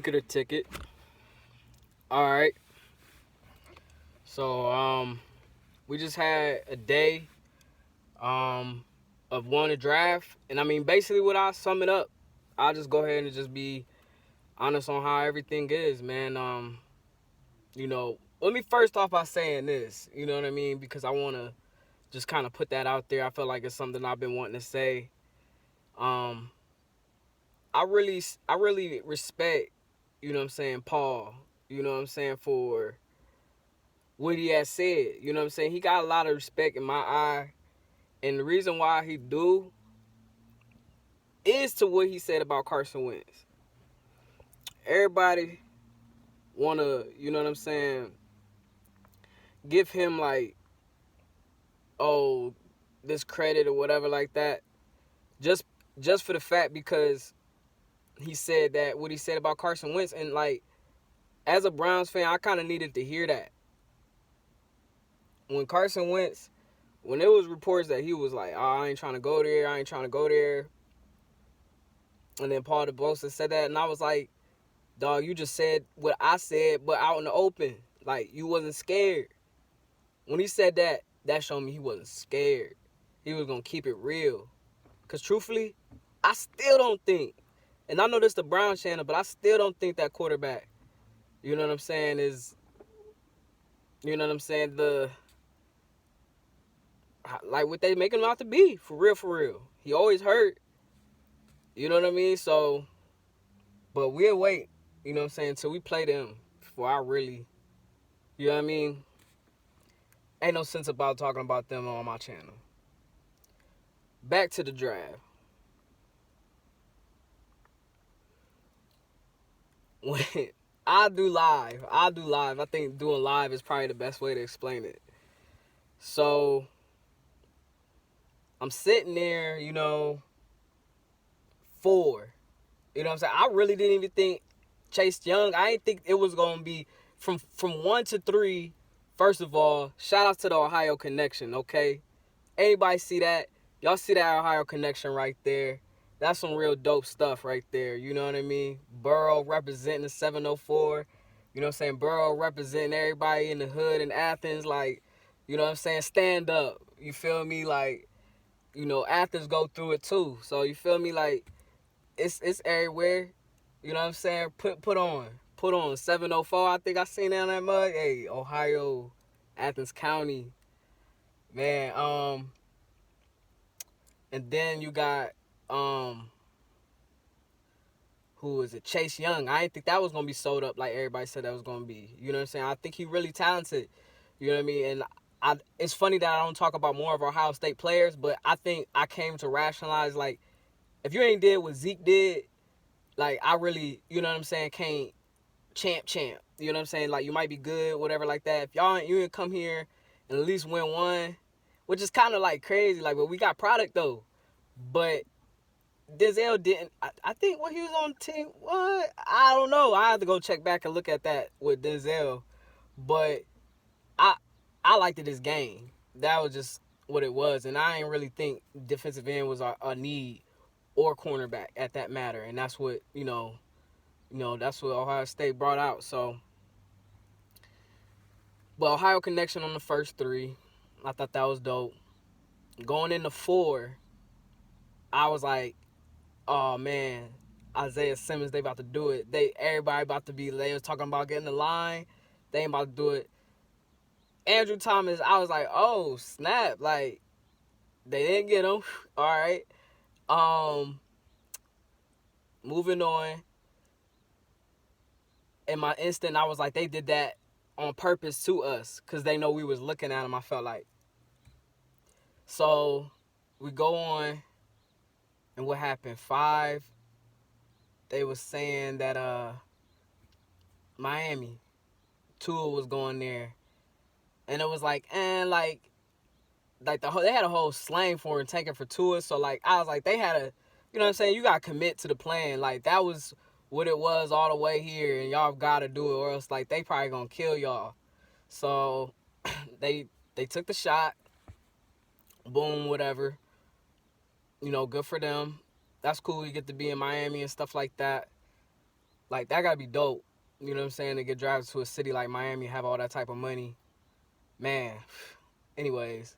clicker ticket. All right. So we just had a day of one to draft, and I mean basically what I sum it up, I'll just go ahead and just be honest on how everything is, man. Let me first off by saying this, you know what I mean, because I want to just kind of put that out there. I feel like it's something I've been wanting to say. Um, I really respect, you know what I'm saying, Paul, you know what I'm saying, for what he has said. You know what I'm saying? He got a lot of respect in my eye. And the reason why he do is to what he said about Carson Wentz. Everybody wanna, you know what I'm saying, give him like, oh, this credit or whatever like that. Just for the fact because he said that what he said about Carson Wentz, and like as a Browns fan, I kind of needed to hear that. When Carson Wentz, when there was reports that he was like, oh, I ain't trying to go there, and then Paul DeBosa said that, and I was like, dog, you just said what I said, but out in the open. Like, you wasn't scared. When he said that, that showed me he wasn't scared. He was going to keep it real. Because truthfully, I still don't think, and I know this is the Brown channel, but I still don't think that quarterback, you know what I'm saying, is, you know what I'm saying, like what they making him out to be, for real. He always hurt, you know what I mean? So, but we'll wait, you know what I'm saying, until we play them before I really, you know what I mean? Ain't no sense about talking about them on my channel. Back to the draft. When I do live. I think doing live is probably the best way to explain it. So, I'm sitting there, 4. You know what I'm saying? I really didn't even think Chase Young, I didn't think it was going to be from 1 to 3. First of all, shout out to the Ohio connection, okay? Anybody see that? Y'all see that Ohio connection right there? That's some real dope stuff right there. You know what I mean? Burrow representing the 704. You know what I'm saying? Burrow representing everybody in the hood in Athens. Like, you know what I'm saying? Stand up. You feel me? Like, Athens go through it too. So, you feel me? Like, it's everywhere. You know what I'm saying? Put on. 704. I think I seen that on that mug. Hey, Ohio, Athens County. Man, and then you got, who is it? Chase Young. I didn't think that was going to be sold up like everybody said that was going to be. You know what I'm saying? I think he really talented. You know what I mean? And it's funny that I don't talk about more of Ohio State players, but I think I came to rationalize, like, if you ain't did what Zeke did, like, I really, you know what I'm saying, can't champ. You know what I'm saying? Like, you might be good, whatever like that. If you ain't come here and at least win one, which is kind of like crazy, like, but we got product though. But Denzel didn't. I think when he was on the team, what? I don't know. I have to go check back and look at that with Denzel. But I liked it, his game. That was just what it was. And I ain't really think defensive end was a need or cornerback at that matter. And that's what, that's what Ohio State brought out. So, but Ohio connection on the first 3. I thought that was dope. Going into 4, I was like, oh man, Isaiah Simmons, they about to do it. Everybody about to be, they was talking about getting the line. They ain't about to do it. Andrew Thomas, I was like, oh, snap. Like, they didn't get him. All right. Moving on. In my instant, I was like, they did that on purpose to us because they know we was looking at him, I felt like. So, we go on. And what happened? 5, they was saying that Miami, Tua was going there. And it was like, they had a whole slang for it, taking for Tua. So, like, I was like, they had a, you know what I'm saying? You got to commit to the plan. Like, that was what it was all the way here. And y'all got to do it or else, like, they probably going to kill y'all. So, they took the shot. Boom, whatever. Good for them. That's cool. You get to be in Miami and stuff like that. Like, that gotta be dope. You know what I'm saying? To get drafted to a city like Miami, have all that type of money. Man. Anyways.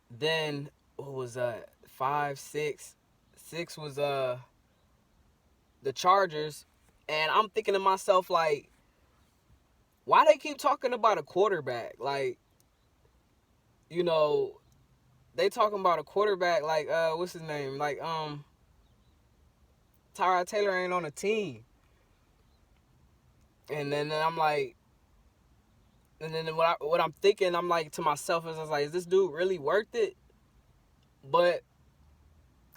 Then, what was that? 5, 6. 6 was the Chargers. And I'm thinking to myself, like, why they keep talking about a quarterback? Like, you know, they talking about a quarterback like what's his name? Like Tyrod Taylor ain't on the team. And then I'm like, and then what I'm thinking, I'm like to myself, is I was like, is this dude really worth it? But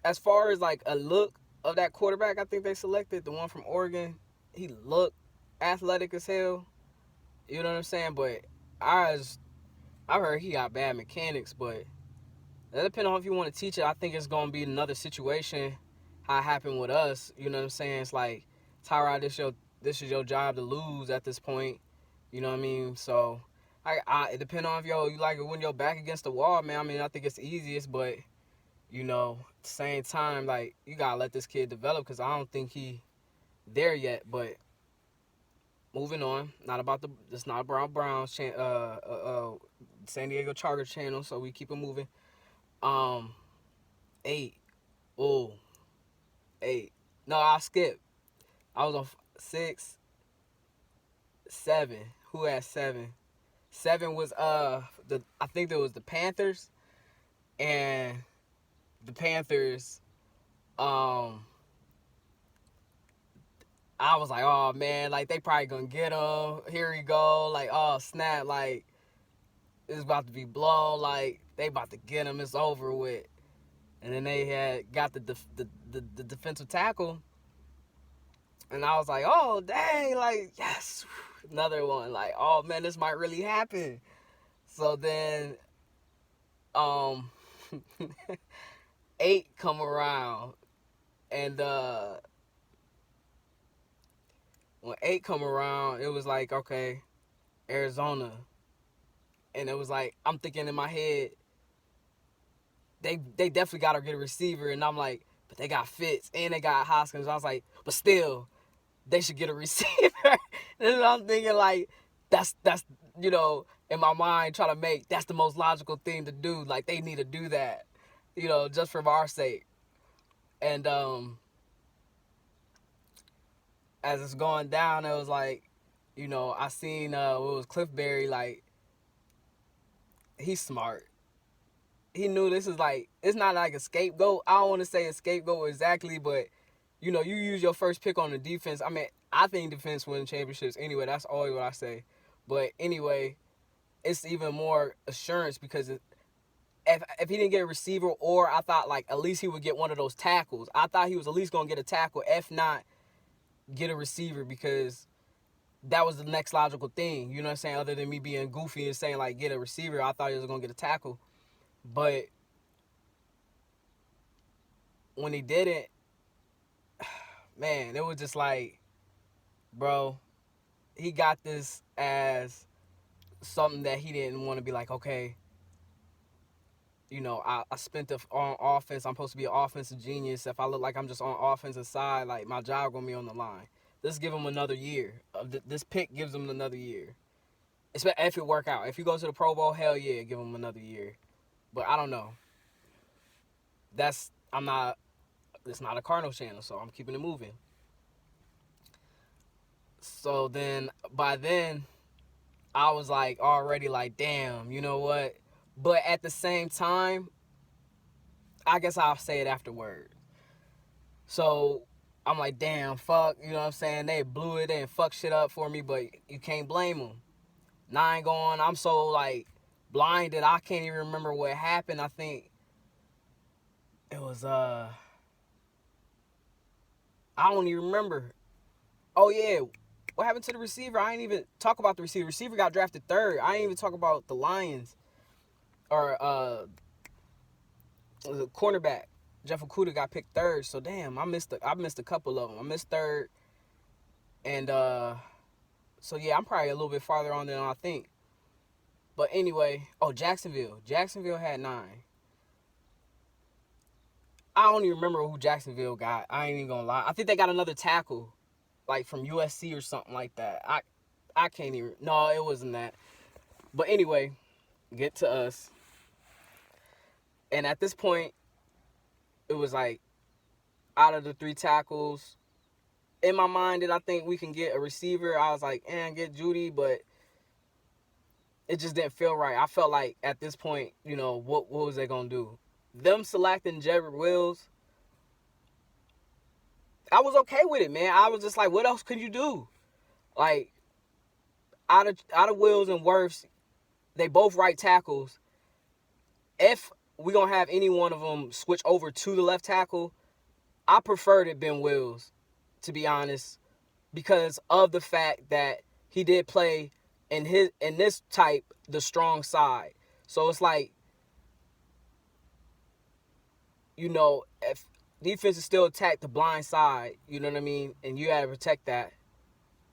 as far as like a look of that quarterback, I think they selected the one from Oregon. He looked athletic as hell. You know what I'm saying? But I heard he got bad mechanics, but that depends on if you want to teach it. I think it's going to be another situation how it happened with us. You know what I'm saying? It's like, Tyrod, this is your job to lose at this point. You know what I mean? So, it depends on if you like it when you're back against the wall, man. I mean, I think it's the easiest, but, you know, at the same time, like, you got to let this kid develop because I don't think he there yet. But moving on, it's not about Browns, San Diego Chargers channel, so we keep it moving. 8. Oh, 8. No, I skipped. I was on 6, 7. Who had 7? 7 was I think there was the Panthers, and the Panthers. I was like, oh man, like they probably gonna get him. Here we go. Like, oh snap, like it's about to be blown. Like they about to get him. It's over with. And then they had got the defensive tackle. And I was like, oh, dang, like, yes, another one. Like, oh, man, this might really happen. So then 8 come around. And when 8 come around, it was like, okay, Arizona. And it was like, I'm thinking in my head, they definitely got to get a receiver. And I'm like, but they got Fitz and they got Hoskins. I was like, but still, they should get a receiver. And I'm thinking like, that's you know, in my mind trying to make, that's the most logical thing to do. Like they need to do that, you know, just for our sake. And as it's going down, it was like, you know, I seen what was Cliff Berry, like he's smart. He knew this is like, it's not like a scapegoat. I don't want to say a scapegoat exactly, but you know, you use your first pick on the defense. I mean, I think defense wins championships anyway. That's always what I say. But anyway, it's even more assurance because if he didn't get a receiver, or I thought like at least he would get one of those tackles. I thought he was at least going to get a tackle. If not, get a receiver, because that was the next logical thing. You know what I'm saying? Other than me being goofy and saying like get a receiver, I thought he was going to get a tackle. But when he didn't, man, it was just like, bro, he got this as something that he didn't want to be like, okay, you know, I spent on offense. I'm supposed to be an offensive genius. If I look like I'm just on offensive side, like my job going to be on the line. Let's give him another year. This pick gives him another year. If it work out. If you go to the Pro Bowl, hell yeah, give him another year. But I don't know. It's not a Cardinals channel, so I'm keeping it moving. So then, by then, I was like, already like, damn, you know what? But at the same time, I guess I'll say it afterward. So I'm like, damn, fuck, you know what I'm saying? They blew it and fucked shit up for me, but you can't blame them. 9 going, I'm so like blinded, I can't even remember what happened. I think it was, I don't even remember. Oh yeah, what happened to the receiver? I ain't even talk about the receiver. Receiver got drafted 3rd. I ain't even talk about the Lions. Or the cornerback. Jeff Okudah got picked 3rd. So damn, I missed a couple of them. I missed 3rd. And so yeah, I'm probably a little bit farther on than I think. But anyway, Jacksonville. Jacksonville had 9. I don't even remember who Jacksonville got. I ain't even gonna lie. I think they got another tackle, like from USC or something like that. I can't even. No, it wasn't that. But anyway, get to us. And at this point, it was like out of the 3 tackles, in my mind, did I think we can get a receiver? I was like, get Judy, but it just didn't feel right. I felt like at this point, what was they gonna do? Them selecting JEDRICK WILLS, I was okay with it, man. I was just like, what else could you do? Like, out of WILLS and Wirfs, they both right tackles. If we gonna have any one of them switch over to the left tackle, I preferred it been WILLS, to be honest, because of the fact that he did play in this type the strong side. So it's like, if defenses still attack the blind side, you know what I mean, and you gotta protect that,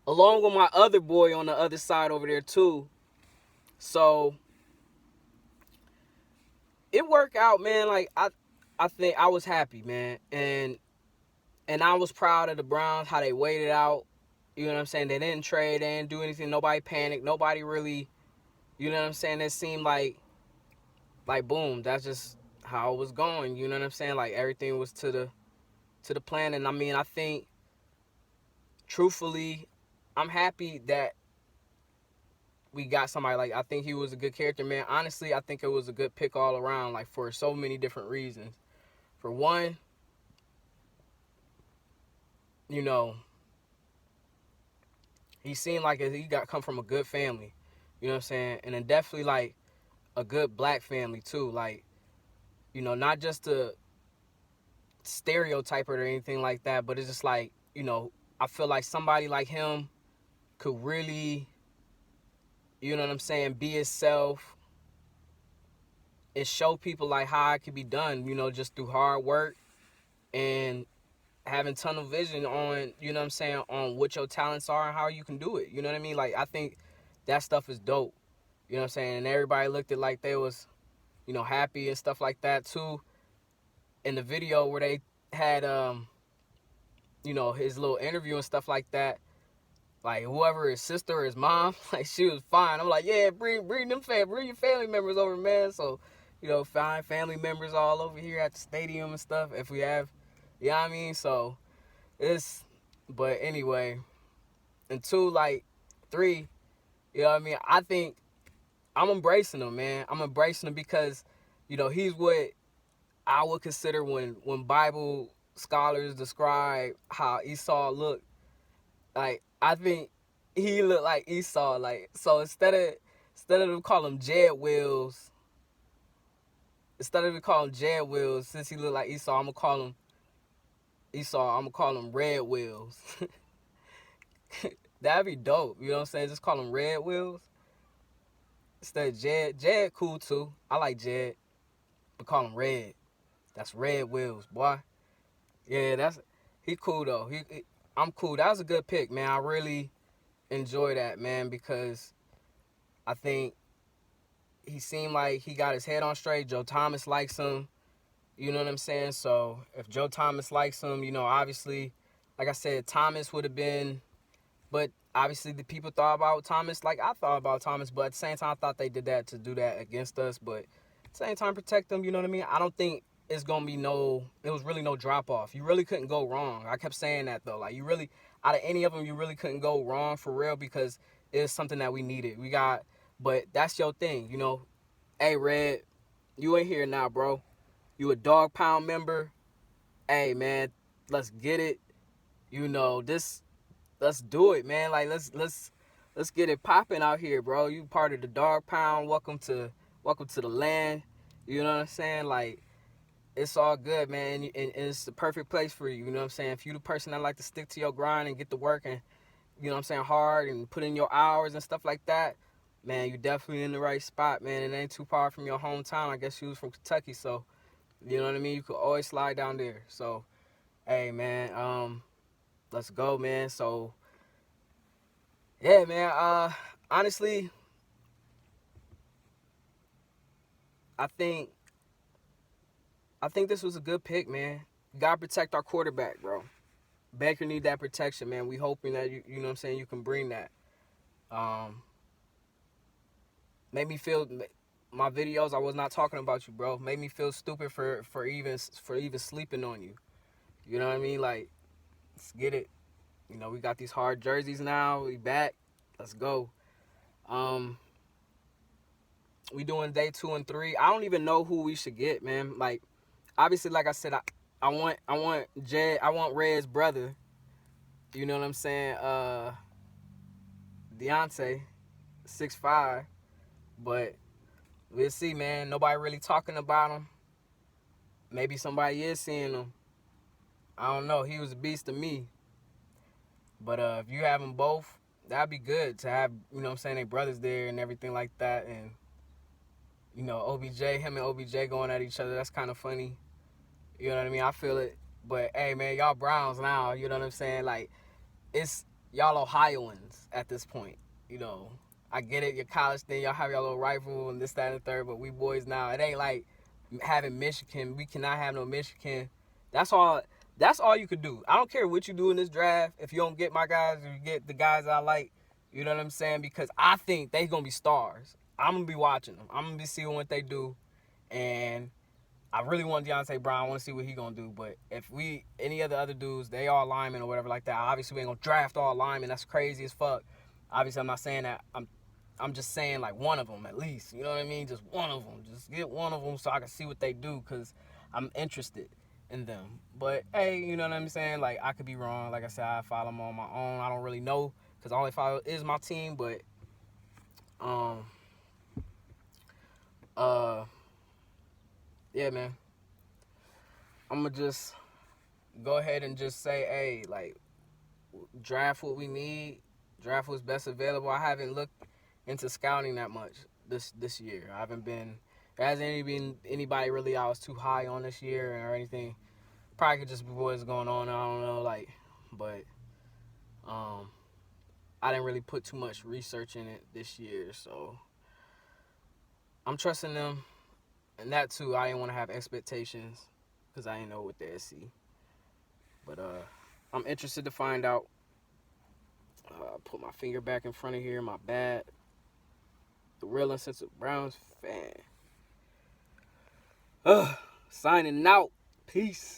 along with my other boy on the other side over there too. So it worked out, man. Like I think I was happy, man, and I was proud of the Browns, how they waited out. You know what I'm saying? They didn't trade, they didn't do anything. Nobody panicked. Nobody really, you know what I'm saying? It seemed like boom, that's just how it was going. You know what I'm saying? Like everything was to the plan. And I mean, I think, truthfully, I'm happy that we got somebody. Like, I think he was a good character, man. Honestly, I think it was a good pick all around, like, for so many different reasons. For one, he seemed like he come from a good family. You know what I'm saying? And then definitely, like, a good black family, too. Like, not just a stereotype or anything like that, but it's just like, I feel like somebody like him could really, you know what I'm saying, be himself and show people like how it could be done, just through hard work and having tunnel vision on, you know what I'm saying, on what your talents are and how you can do it. You know what I mean? Like, I think that stuff is dope. You know what I'm saying? And everybody looked at like they was, happy and stuff like that too. In the video where they had, his little interview and stuff like that, like whoever, his sister or his mom, like she was fine. I'm like, yeah, bring your family members over, man. So, find family members all over here at the stadium and stuff if we have, you know what I mean? So but anyway, and 2, like 3, you know what I mean? I think I'm embracing him, man. I'm embracing him because, he's what I would consider when Bible scholars describe how Esau looked. Like, I think he looked like Esau. Like, so instead of them calling him Jed Wills, since he looked like Esau, I'm gonna call him Esau. I'm gonna call him Red Wills. That'd be dope. You know what I'm saying? Just call him Red Wills instead of Jed. Jed cool too. I like Jed, but call him Red. That's Red Wills, boy. Yeah, he cool though. I'm cool. That was a good pick, man. I really enjoy that, man, because I think he seemed like he got his head on straight. Joe Thomas likes him. You know what I'm saying? So if Joe Thomas likes him, obviously, like I said, Thomas would have been, but obviously the people thought about Thomas like I thought about Thomas, but at the same time, I thought they did that to do that against us, but at the same time, protect them, you know what I mean? I don't think it was really no drop-off. You really couldn't go wrong. I kept saying that, though. Like, out of any of them, you really couldn't go wrong for real because it's something that we needed. But that's your thing, Hey, Red, you in here now, bro. You a Dog Pound member. Hey, man, let's get it. Let's do it, man. Like, let's get it popping out here, bro. You part of the Dog Pound. Welcome to the land. You know what I'm saying? Like, it's all good, man, and it's the perfect place for you. You know what I'm saying? If you the person that like to stick to your grind and get to work and, you know what I'm saying, hard and put in your hours and stuff like that, man, you're definitely in the right spot, man. It ain't too far from your hometown. I guess you was from Kentucky, so, you know what I mean? You could always slide down there. So, hey, man, let's go, man. So, yeah, man, honestly, I think I think this was a good pick, man. Gotta protect our quarterback, bro. Baker need that protection, man. We hoping that you know what I'm saying, you can bring that. Um, Made me feel my videos. I was not talking about you, bro. Made me feel stupid for even sleeping on you. You know what I mean? Like, let's get it. You know, we got these hard jerseys now. We back. Let's go. Um, we doing day 2 and 3. I don't even know who we should get, man. Like, obviously, like I said, I want Red's brother. You know what I'm saying? Deontay, 6'5", but we'll see, man. Nobody really talking about him. Maybe somebody is seeing him. I don't know. He was a beast to me. But if you have them both, that'd be good to have, you know what I'm saying, they brothers there and everything like that. And, you know, him and OBJ going at each other, that's kind of funny. You know what I mean? I feel it. But, hey, man, y'all Browns now, you know what I'm saying? Like, it's y'all Ohioans at this point. You know, I get it, your college thing, y'all have your little rival and this, that, and the third, but we boys now. It ain't like having Michigan. We cannot have no Michigan. That's all you could do. I don't care what you do in this draft. If you don't get my guys, or you get the guys I like, you know what I'm saying? Because I think they going to be stars. I'm going to be watching them. I'm going to be seeing what they do. And I really want Deontay Brown. I want to see what he going to do. But if any of the other dudes, they all linemen or whatever like that, obviously we ain't going to draft all linemen. That's crazy as fuck. Obviously, I'm not saying that. I'm just saying, like, one of them at least. You know what I mean? Just one of them. Just get one of them so I can see what they do because I'm interested in them. But, hey, you know what I'm saying? Like, I could be wrong. Like I said, I follow them on my own. I don't really know because all I follow is my team. But, yeah, man. I'm going to just go ahead and just say, hey, like, draft what we need. Draft what's best available. I haven't looked into scouting that much this year. I haven't been. There hasn't been anybody really I was too high on this year or anything. Probably could just be what's going on. I don't know, like, but I didn't really put too much research in it this year, so I'm trusting them. And that too, I didn't want to have expectations because I didn't know what they see. But I'm interested to find out. Put my finger back in front of here. My bad. The real uncensored Browns fan. Signing out. Peace.